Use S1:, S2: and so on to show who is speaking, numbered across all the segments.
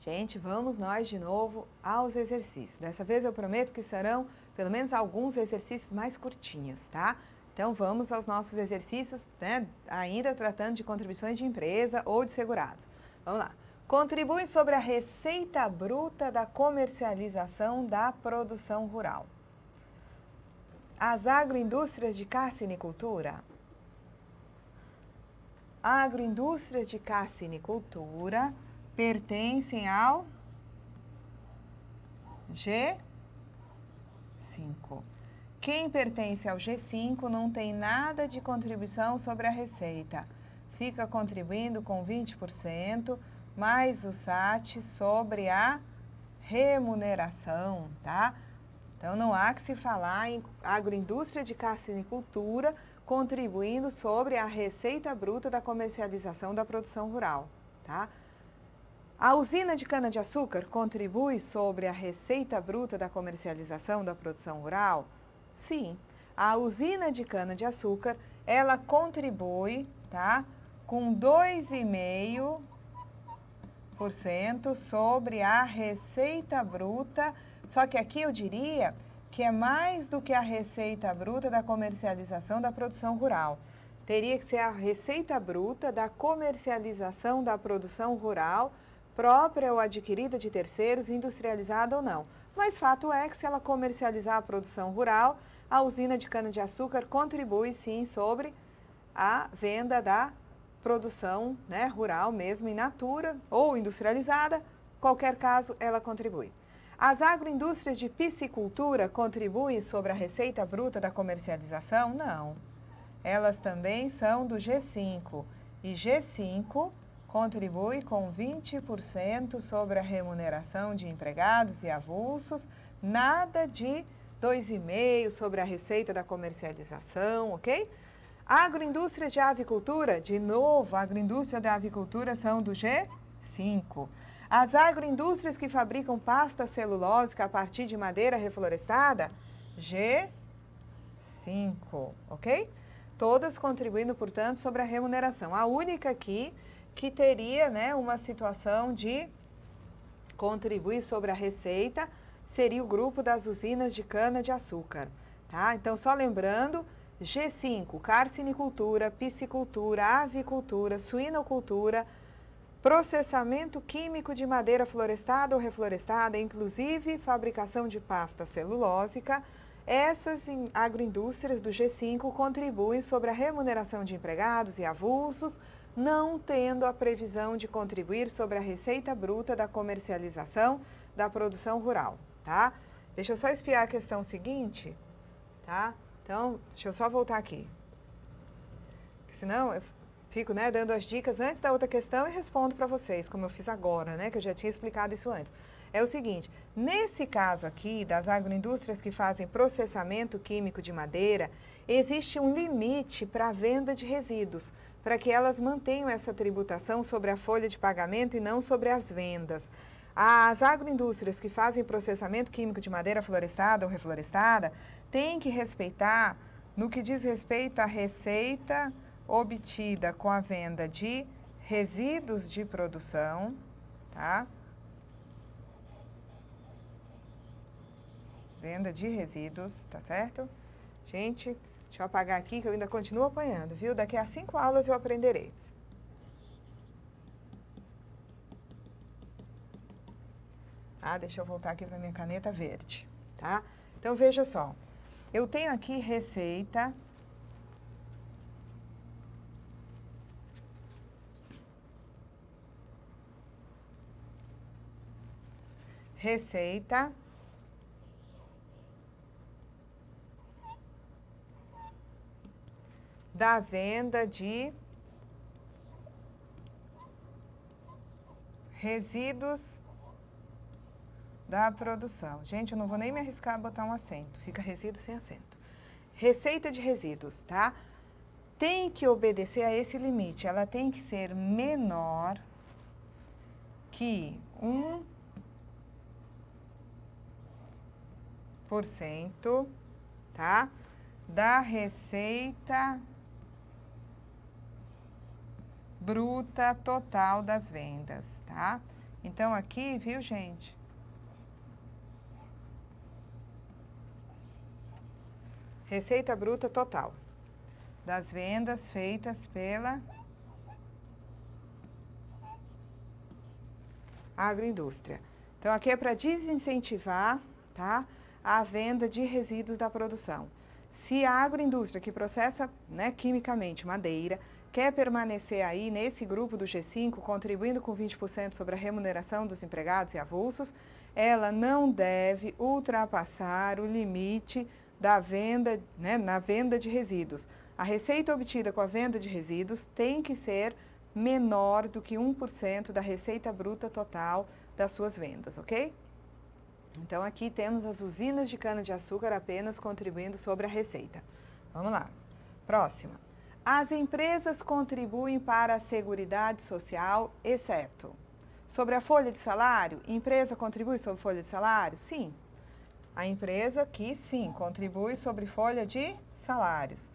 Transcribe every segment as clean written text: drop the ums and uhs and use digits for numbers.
S1: Gente, vamos nós de novo aos exercícios. Dessa vez eu prometo que serão pelo menos alguns exercícios mais curtinhos, tá? Então vamos aos nossos exercícios, né? Ainda tratando de contribuições de empresa ou de segurados. Vamos lá. Contribui sobre a receita bruta da comercialização da produção rural. As agroindústrias de carcinicultura. Agroindústrias de carcinicultura pertencem ao G5. Quem pertence ao G5 não tem nada de contribuição sobre a receita. Fica contribuindo com 20%, mais o SAT sobre a remuneração, tá? Então, não há que se falar em agroindústria de carcinicultura contribuindo sobre a receita bruta da comercialização da produção rural, tá? A usina de cana-de-açúcar contribui sobre a receita bruta da comercialização da produção rural? Sim. A usina de cana-de-açúcar, ela contribui, tá, com 2,5% sobre a receita bruta, só que aqui eu diria que é mais do que a receita bruta da comercialização da produção rural. Teria que ser a receita bruta da comercialização da produção rural, própria ou adquirida de terceiros, industrializada ou não. Mas fato é que se ela comercializar a produção rural, a usina de cana-de-açúcar contribui sim sobre a venda da produção, né, rural mesmo in natura ou industrializada, qualquer caso ela contribui. As agroindústrias de piscicultura contribuem sobre a receita bruta da comercialização? Não. Elas também são do G5 e G5 contribui com 20% sobre a remuneração de empregados e avulsos, nada de 2,5% sobre a receita da comercialização, ok? Agroindústria de avicultura, de novo, a agroindústria da avicultura são do G5. As agroindústrias que fabricam pasta celulósica a partir de madeira reflorestada, G5, ok? Todas contribuindo, portanto, sobre a remuneração. A única aqui que teria, né, uma situação de contribuir sobre a receita seria o grupo das usinas de cana-de-açúcar, tá? Então, só lembrando, G5, carcinicultura, piscicultura, avicultura, suinocultura, processamento químico de madeira florestada ou reflorestada, inclusive fabricação de pasta celulósica. Essas agroindústrias do G5 contribuem sobre a remuneração de empregados e avulsos, não tendo a previsão de contribuir sobre a receita bruta da comercialização da produção rural, tá? Deixa eu só espiar a questão seguinte, tá? Então, deixa eu só voltar aqui. Porque senão eu fico, né, dando as dicas antes da outra questão e respondo para vocês, como eu fiz agora, né, que eu já tinha explicado isso antes. É o seguinte, nesse caso aqui, das agroindústrias que fazem processamento químico de madeira, existe um limite para a venda de resíduos, para que elas mantenham essa tributação sobre a folha de pagamento e não sobre as vendas. As agroindústrias que fazem processamento químico de madeira florestada ou reflorestada têm que respeitar, no que diz respeito à receita obtida com a venda de resíduos de produção, tá? Venda de resíduos, tá certo? Gente, deixa eu apagar aqui que eu ainda continuo apanhando, viu? Daqui a 5 aulas eu aprenderei. Ah, deixa eu voltar aqui para minha caneta verde, tá? Então, veja só. Eu tenho aqui receita. Receita da venda de resíduos da produção. Gente, eu não vou nem me arriscar a botar um acento. Fica resíduo sem acento. Receita de resíduos, tá? Tem que obedecer a esse limite. Ela tem que ser menor que 1%, tá? Da receita bruta total das vendas, tá? Então, aqui, viu, gente? Receita bruta total das vendas feitas pela agroindústria. Então, aqui é para desincentivar, tá, a venda de resíduos da produção. Se a agroindústria que processa, né, quimicamente madeira quer permanecer aí nesse grupo do G5, contribuindo com 20% sobre a remuneração dos empregados e avulsos, ela não deve ultrapassar o limite da venda, né, na venda de resíduos. A receita obtida com a venda de resíduos tem que ser menor do que 1% da receita bruta total das suas vendas, ok? Então, aqui temos as usinas de cana-de-açúcar apenas contribuindo sobre a receita. Vamos lá. Próxima. As empresas contribuem para a Seguridade Social, exceto sobre a folha de salário. Empresa contribui sobre folha de salário? Sim. A empresa aqui, sim, contribui sobre folha de salários.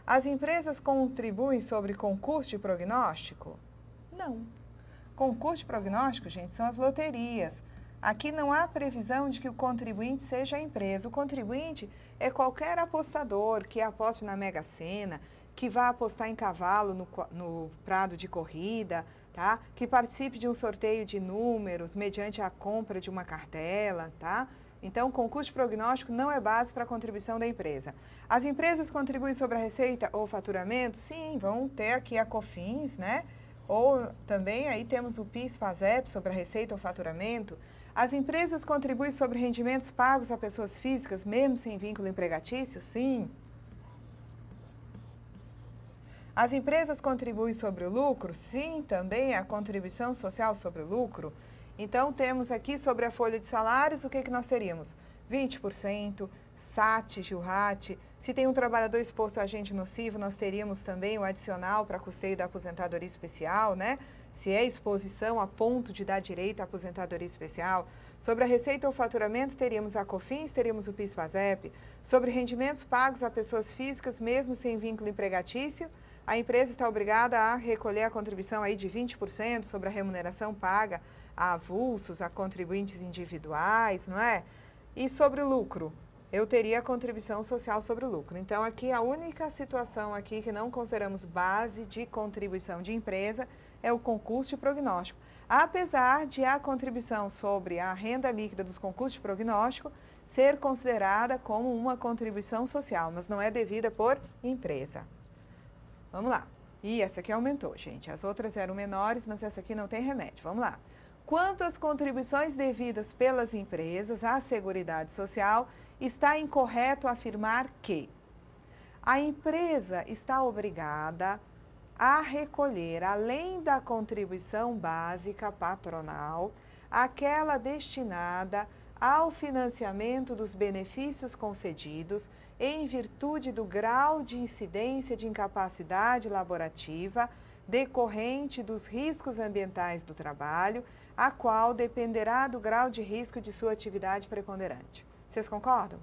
S1: As empresas contribuem sobre concurso de prognóstico? Não. Concurso de prognóstico, gente, são as loterias. Aqui não há previsão de que o contribuinte seja a empresa. O contribuinte é qualquer apostador que aposte na Mega Sena, que vá apostar em cavalo no prado de corrida, tá? Que participe de um sorteio de números mediante a compra de uma cartela, tá? Então, concurso de prognóstico não é base para a contribuição da empresa. As empresas contribuem sobre a receita ou faturamento? Sim, vão ter aqui a COFINS, né? Ou também aí temos o PIS/PASEP sobre a receita ou faturamento. As empresas contribuem sobre rendimentos pagos a pessoas físicas, mesmo sem vínculo empregatício? Sim. As empresas contribuem sobre o lucro? Sim, também a contribuição social sobre o lucro. Então, temos aqui sobre a folha de salários, o que nós teríamos? 20%, SAT, GILRAT. Se tem um trabalhador exposto a agente nocivo, nós teríamos também o adicional para custeio da aposentadoria especial, né? Se é exposição a ponto de dar direito à aposentadoria especial. Sobre a receita ou faturamento, teríamos a COFINS, teríamos o PIS/PASEP. Sobre rendimentos pagos a pessoas físicas, mesmo sem vínculo empregatício, a empresa está obrigada a recolher a contribuição aí de 20% sobre a remuneração paga a avulsos, a contribuintes individuais, não é? E sobre o lucro, eu teria a contribuição social sobre o lucro. Então, aqui a única situação aqui que não consideramos base de contribuição de empresa é o concurso de prognóstico. Apesar de a contribuição sobre a renda líquida dos concursos de prognóstico ser considerada como uma contribuição social, mas não é devida por empresa. Vamos lá. E essa aqui aumentou, gente. As outras eram menores, mas essa aqui não tem remédio. Vamos lá. Quanto às contribuições devidas pelas empresas à Seguridade Social, está incorreto afirmar que a empresa está obrigada a recolher, além da contribuição básica patronal, aquela destinada ao financiamento dos benefícios concedidos em virtude do grau de incidência de incapacidade laborativa decorrente dos riscos ambientais do trabalho, a qual dependerá do grau de risco de sua atividade preponderante. Vocês concordam?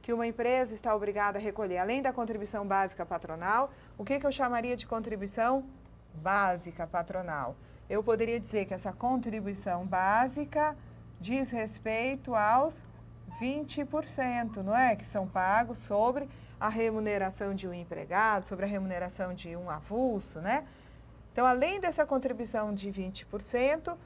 S1: Que uma empresa está obrigada a recolher, além da contribuição básica patronal, o que eu chamaria de contribuição básica patronal? Eu poderia dizer que essa contribuição básica diz respeito aos 20%, não é? Que são pagos sobre a remuneração de um empregado, sobre a remuneração de um avulso, né? Então, além dessa contribuição de 20%,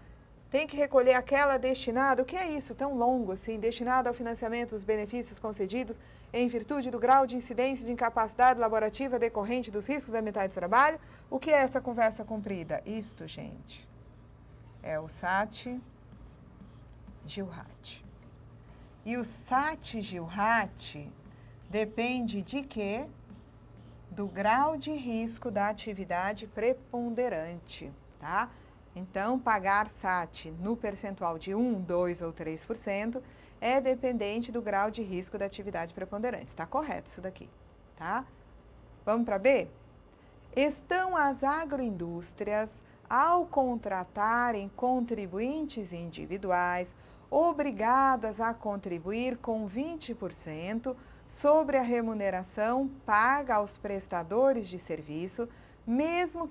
S1: tem que recolher aquela destinada, o que é isso tão longo assim, destinada ao financiamento dos benefícios concedidos em virtude do grau de incidência de incapacidade laborativa decorrente dos riscos ambientais do trabalho? O que é essa conversa comprida? Isto, gente, é o SAT-GILRAT. E o SAT-GILRAT depende de quê? Do grau de risco da atividade preponderante, tá? Então, pagar SAT no percentual de 1, 2 ou 3% é dependente do grau de risco da atividade preponderante. Está correto isso daqui, tá? Vamos para B? Estão as agroindústrias, ao contratarem contribuintes individuais, obrigadas a contribuir com 20% sobre a remuneração paga aos prestadores de serviço, mesmo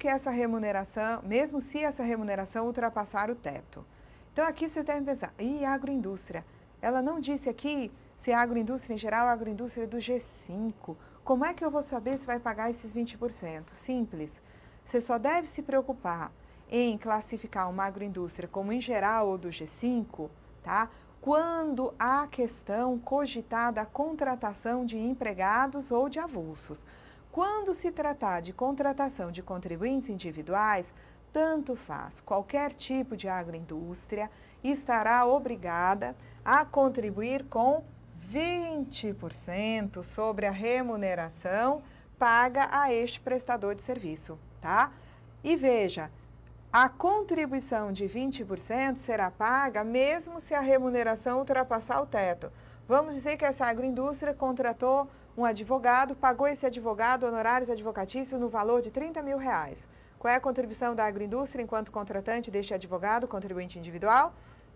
S1: se essa remuneração ultrapassar o teto. Então, aqui vocês devem pensar, agroindústria? Ela não disse aqui se é agroindústria em geral ou agroindústria do G5. Como é que eu vou saber se vai pagar esses 20%? Simples. Você só deve se preocupar em classificar uma agroindústria como em geral ou do G5, tá? Quando há questão cogitada a contratação de empregados ou de avulsos. Quando se tratar de contratação de contribuintes individuais, tanto faz, qualquer tipo de agroindústria estará obrigada a contribuir com 20% sobre a remuneração paga a este prestador de serviço, tá? E veja, a contribuição de 20% será paga mesmo se a remuneração ultrapassar o teto. Vamos dizer que essa agroindústria contratou um advogado, pagou esse advogado honorários advocatícios no valor de R$30.000. Qual é a contribuição da agroindústria enquanto contratante deste advogado, contribuinte individual?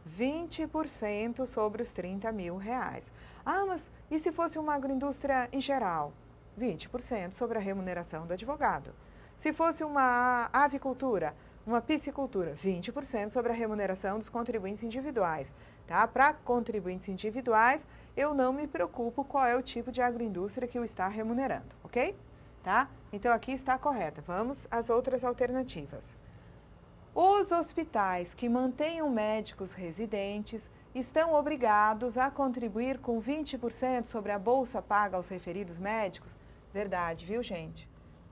S1: 20% sobre os R$30.000. Mas e se fosse uma agroindústria em geral? 20% sobre a remuneração do advogado. Se fosse uma avicultura, uma piscicultura, 20% sobre a remuneração dos contribuintes individuais. Tá? Para contribuintes individuais, eu não me preocupo qual é o tipo de agroindústria que o está remunerando, ok? Tá? Então, aqui está correta. Vamos às outras alternativas. Os hospitais que mantenham médicos residentes estão obrigados a contribuir com 20% sobre a bolsa paga aos referidos médicos? Verdade, viu, gente?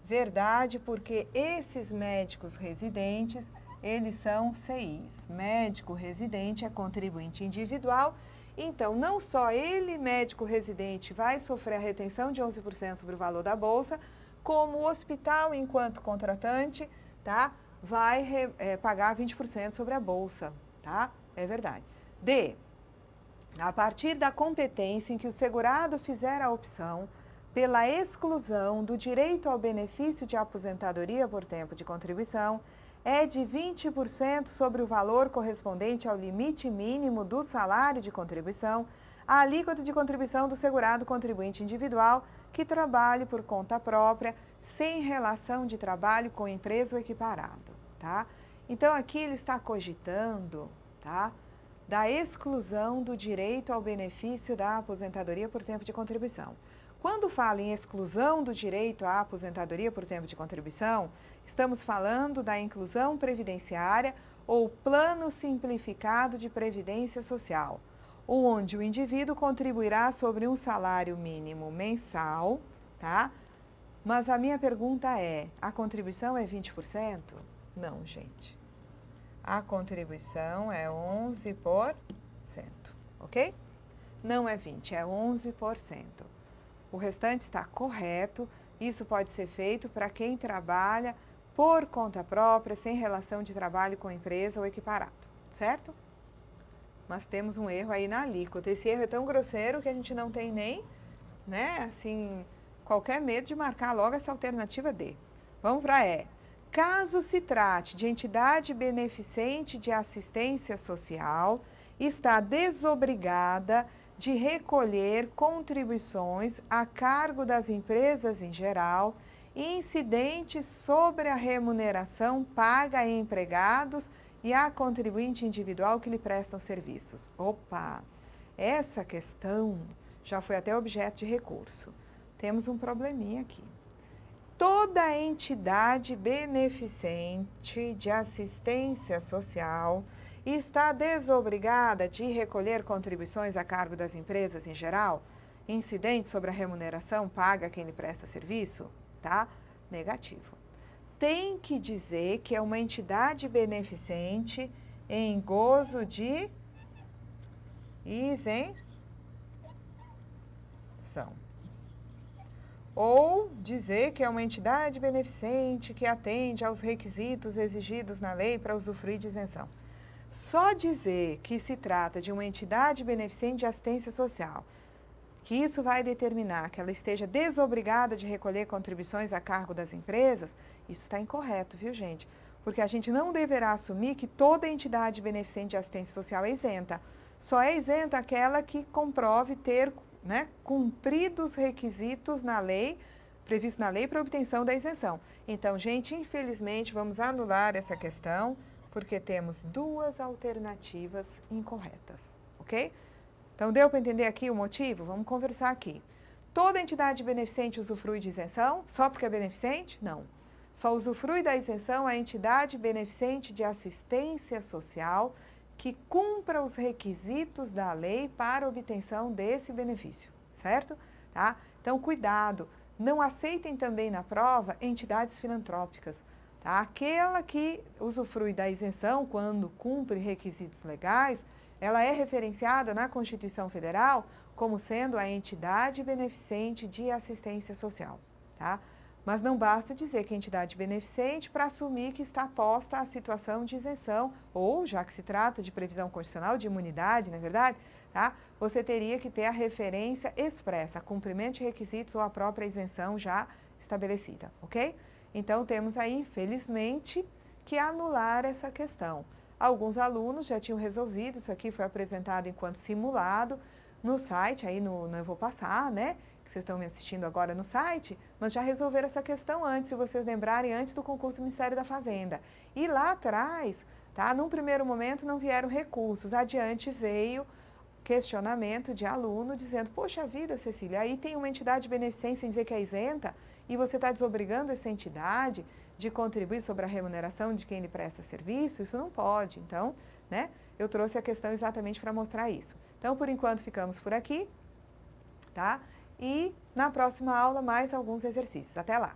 S1: Verdade, porque esses médicos residentes, eles são CIs. Médico residente é contribuinte individual, então não só ele, médico residente, vai sofrer a retenção de 11% sobre o valor da bolsa, como o hospital, enquanto contratante, tá, vai pagar 20% sobre a bolsa, tá? É verdade. D, a partir da competência em que o segurado fizer a opção pela exclusão do direito ao benefício de aposentadoria por tempo de contribuição, é de 20% sobre o valor correspondente ao limite mínimo do salário de contribuição, a alíquota de contribuição do segurado contribuinte individual que trabalhe por conta própria, sem relação de trabalho com empresa ou equiparado, tá? Então, aqui ele está cogitando, tá, da exclusão do direito ao benefício da aposentadoria por tempo de contribuição. Quando fala em exclusão do direito à aposentadoria por tempo de contribuição, estamos falando da inclusão previdenciária ou plano simplificado de previdência social, onde o indivíduo contribuirá sobre um salário mínimo mensal, tá? Mas a minha pergunta é, a contribuição é 20%? Não, gente. A contribuição é 11%, ok? Não é 20%, é 11%. O restante está correto, isso pode ser feito para quem trabalha por conta própria, sem relação de trabalho com empresa ou equiparado, certo? Mas temos um erro aí na alíquota. Esse erro é tão grosseiro que a gente não tem nem, né, assim, qualquer medo de marcar logo essa alternativa D. Vamos para E. Caso se trate de entidade beneficente de assistência social, está desobrigada de recolher contribuições a cargo das empresas em geral, incidentes sobre a remuneração paga a empregados e a contribuinte individual que lhe prestam serviços. Opa! Essa questão já foi até objeto de recurso. Temos um probleminha aqui. Toda entidade beneficente de assistência social está desobrigada de recolher contribuições a cargo das empresas em geral, incidentes sobre a remuneração paga a quem lhe presta serviço, tá? Negativo. Tem que dizer que é uma entidade beneficente em gozo de isenção. Ou dizer que é uma entidade beneficente que atende aos requisitos exigidos na lei para usufruir de isenção. Só dizer que se trata de uma entidade beneficente de assistência social, que isso vai determinar que ela esteja desobrigada de recolher contribuições a cargo das empresas, isso está incorreto, viu, gente? Porque a gente não deverá assumir que toda entidade beneficente de assistência social é isenta. Só é isenta aquela que comprove ter, né, cumprido os requisitos na lei, previsto na lei para obtenção da isenção. Então, gente, infelizmente, vamos anular essa questão. porque temos duas alternativas incorretas, ok? Então, deu para entender aqui o motivo? Vamos conversar aqui. Toda entidade beneficente usufrui de isenção só porque é beneficente? Não. Só usufrui da isenção a entidade beneficente de assistência social que cumpra os requisitos da lei para obtenção desse benefício, certo? Tá? Então, cuidado, não aceitem também na prova entidades filantrópicas. Tá? Aquela que usufrui da isenção quando cumpre requisitos legais, ela é referenciada na Constituição Federal como sendo a entidade beneficente de assistência social, tá? Mas não basta dizer que é entidade beneficente para assumir que está posta a situação de isenção, ou, já que se trata de previsão constitucional, de imunidade, na verdade, tá? Você teria que ter a referência expressa, cumprimento de requisitos ou a própria isenção já estabelecida, ok? Então, temos aí, infelizmente, que anular essa questão. Alguns alunos já tinham resolvido, isso aqui foi apresentado enquanto simulado no site, aí eu vou passar, né? Que vocês estão me assistindo agora no site, mas já resolveram essa questão antes, se vocês lembrarem, antes do concurso do Ministério da Fazenda. E lá atrás, tá? Num primeiro momento não vieram recursos, adiante veio questionamento de aluno dizendo, poxa vida, Cecília, aí tem uma entidade beneficente sem dizer que é isenta e você está desobrigando essa entidade de contribuir sobre a remuneração de quem lhe presta serviço, isso não pode. Então, né, eu trouxe a questão exatamente para mostrar isso. Então, por enquanto, ficamos por aqui, tá? E na próxima aula, mais alguns exercícios. Até lá!